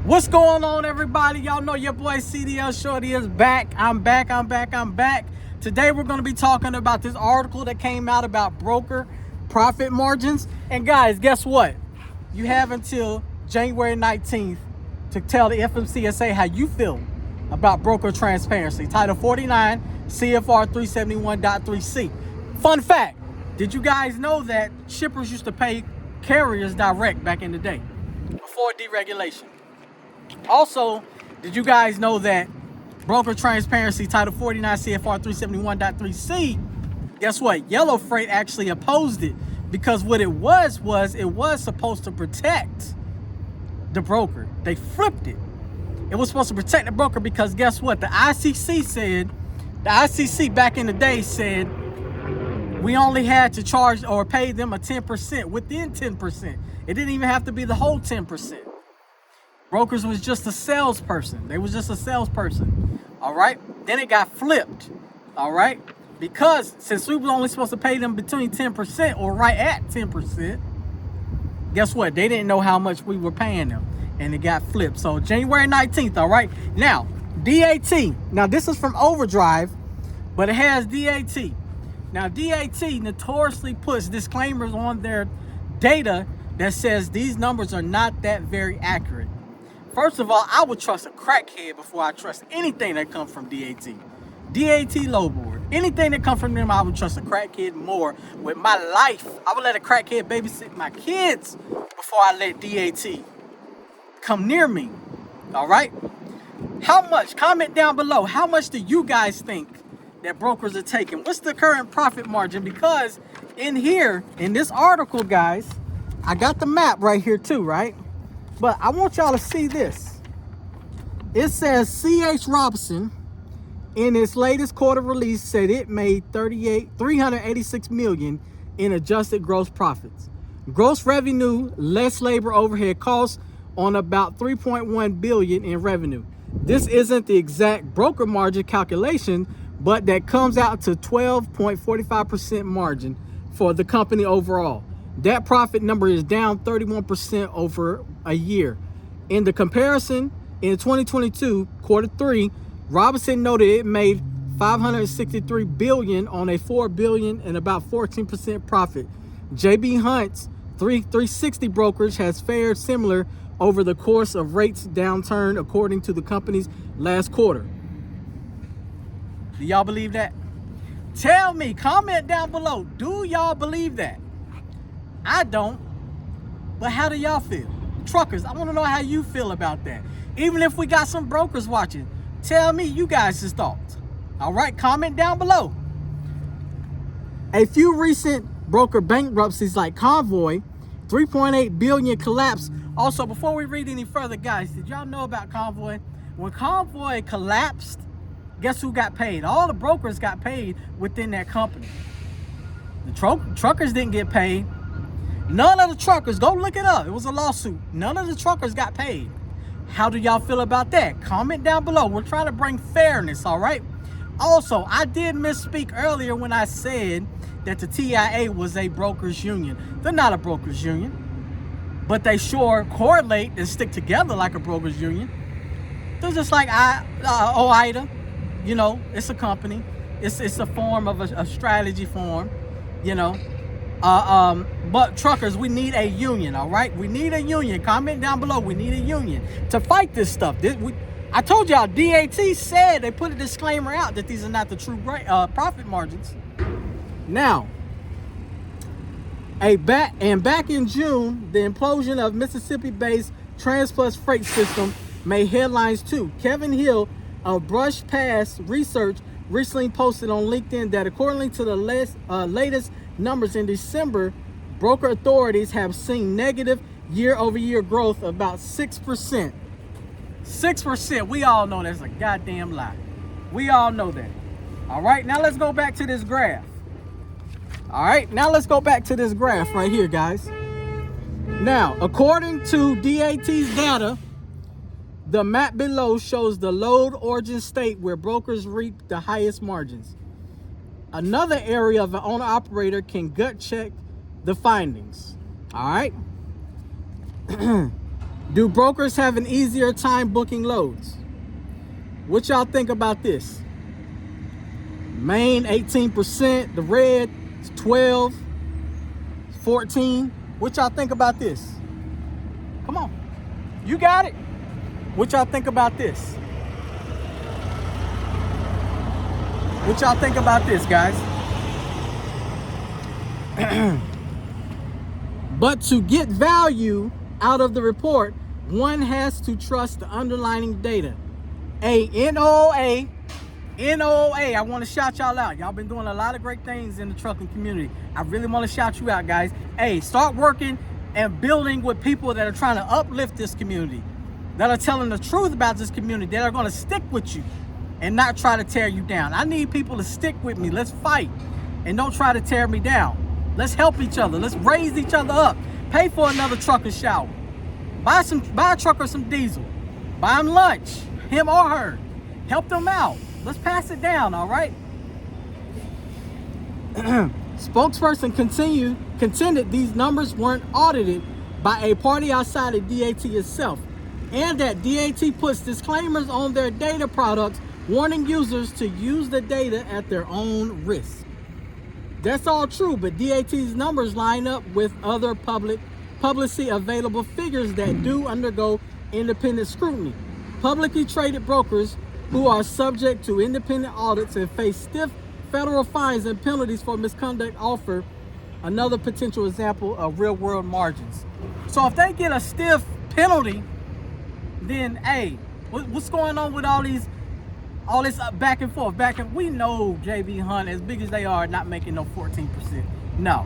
What's going on, everybody? Y'all know your boy CDL Shorty is back. I'm back. Today we're going to be talking about this article that came out about broker profit margins. And guys, guess what? You have until January 19th to tell the FMCSA how you feel about broker transparency. Title 49 CFR 371.3C. Fun fact, did you guys know that shippers used to pay carriers direct back in the day before deregulation? Also, did you guys know that broker transparency Title 49 CFR 371.3C, guess what? Yellow Freight actually opposed it because what it was it was supposed to protect the broker. They flipped it. It was supposed to protect the broker because guess what? The ICC back in the day said we only had to charge or pay them a 10% within 10%. It didn't even have to be the whole 10%. Brokers was just a salesperson. They was just a salesperson. All right. Then it got flipped. All right. Because since we were only supposed to pay them between 10% or right at 10%, guess what? They didn't know how much we were paying them. And it got flipped. So January 19th. All right. Now, D.A.T. Now, this is from Overdrive, but it has D.A.T. Now, D.A.T. notoriously puts disclaimers on their data that says these numbers are not that very accurate. First of all, I would trust a crackhead before I trust anything that comes from D.A.T. D.A.T. Lowboard. Anything that comes from them, I would trust a crackhead more with my life. I would let a crackhead babysit my kids before I let D.A.T. come near me. All right? How much? Comment down below. How much do you guys think that brokers are taking? What's the current profit margin? Because in here, in this article, guys, I got the map right here too, right? But I want y'all to see this. It says C.H. Robinson in its latest quarter release said it made $386 million in adjusted gross profits. Gross revenue, less labor overhead costs on about $3.1 billion in revenue. This isn't the exact broker margin calculation, but that comes out to 12.45% margin for the company overall. That profit number is down 31% over a year. In the comparison, in 2022, quarter three, Robinson noted it made $563 billion on a $4 billion and about 14% profit. JB Hunt's 360 brokerage has fared similar over the course of rates downturn, according to the company's last quarter. Do y'all believe that? Tell me, comment down below. Do y'all believe that? I don't, but how do y'all feel? Truckers, I want to know how you feel about that. Even if we got some brokers watching, tell me you guys' thoughts. All right, comment down below. A few recent broker bankruptcies like Convoy, 3.8 billion collapse. Also, before we read any further, guys, did y'all know about Convoy? When Convoy collapsed, guess who got paid? All the brokers got paid within that company. The truckers didn't get paid. None of the truckers, go look it up. It was a lawsuit. None of the truckers got paid. How do y'all feel about that? Comment down below. We're trying to bring fairness, all right? Also, I did misspeak earlier when I said that the TIA was a brokers union. They're not a brokers union, but they sure correlate and stick together like a brokers union. They're just like OIDA. You know, it's a company. It's a form of a strategy form, you know. But truckers, we need a union, all right? We need a union. Comment down below. We need a union to fight this stuff. I told y'all, D.A.T. said they put a disclaimer out that these are not the true profit margins. Now, back in June, the implosion of Mississippi-based TransPlus freight system made headlines too. Kevin Hill of Brush Pass Research recently posted on LinkedIn that according to the latest numbers in December, broker authorities have seen negative year-over-year growth of about 6%. 6%. We all know that's a goddamn lie. We all know that. All right, now let's go back to this graph. All right, now let's go back to this graph right here, guys. Now, according to D.A.T's data, the map below shows the load origin state where brokers reap the highest margins. Another area of an owner-operator can gut check the findings. All right. Do brokers have an easier time booking loads? What y'all think about this? Maine 18%, the red is 12, 14. What y'all think about this? Come on, you got it. What y'all think about this? What y'all think about this, guys? But to get value out of the report, one has to trust the underlying data. NOA, I want to shout y'all out. Y'all been doing a lot of great things in the trucking community. I really want to shout you out, guys. Hey, start working and building with people that are trying to uplift this community, that are telling the truth about this community, that are going to stick with you and not try to tear you down. I need people to stick with me. Let's fight and don't try to tear me down. Let's help each other. Let's raise each other up. Pay for another trucker shower. Buy a trucker some diesel. Buy him lunch, him or her. Help them out. Let's pass it down, all right? Spokesperson contended these numbers weren't audited by a party outside of D.A.T. itself, and that D.A.T. puts disclaimers on their data products warning users to use the data at their own risk. That's all true, but D.A.T.'s numbers line up with other publicly available figures that do undergo independent scrutiny. Publicly traded brokers who are subject to independent audits and face stiff federal fines and penalties for misconduct offer another potential example of real-world margins. So if they get a stiff penalty, then hey, what's going on with all this back and forth? We know JB Hunt, as big as they are, not making no 14%. No,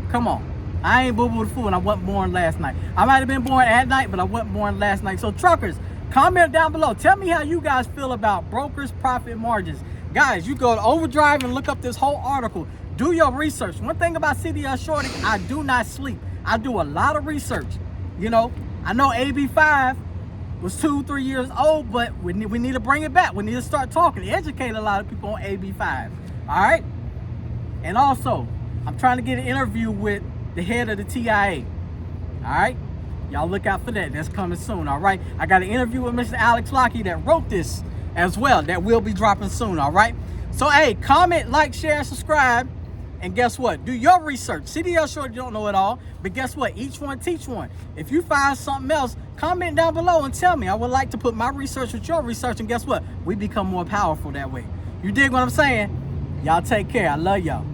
come on. I ain't boo-boo the fool, and I wasn't born last night. I might have been born at night, but I wasn't born last night. So truckers, comment down below. Tell me how you guys feel about brokers' profit margins. Guys, you go to Overdrive and look up this whole article. Do your research. One thing about CDL Shorty, I do not sleep. I do a lot of research. You know, I know AB5 was 2-3 years old, but we need to bring it back. We need to start talking, educate a lot of people on AB5. All right? And also, I'm trying to get an interview with the head of the TIA. All right? Y'all look out for that. That's coming soon. All right? I got an interview with Mr. Alex Lockie that wrote this as well. That will be dropping soon. All right? So, hey, comment, like, share, subscribe. And guess what? Do your research. CDL Shorty don't know it all. But guess what? Each one teach one. If you find something else, comment down below and tell me. I would like to put my research with your research. And guess what? We become more powerful that way. You dig what I'm saying? Y'all take care. I love y'all.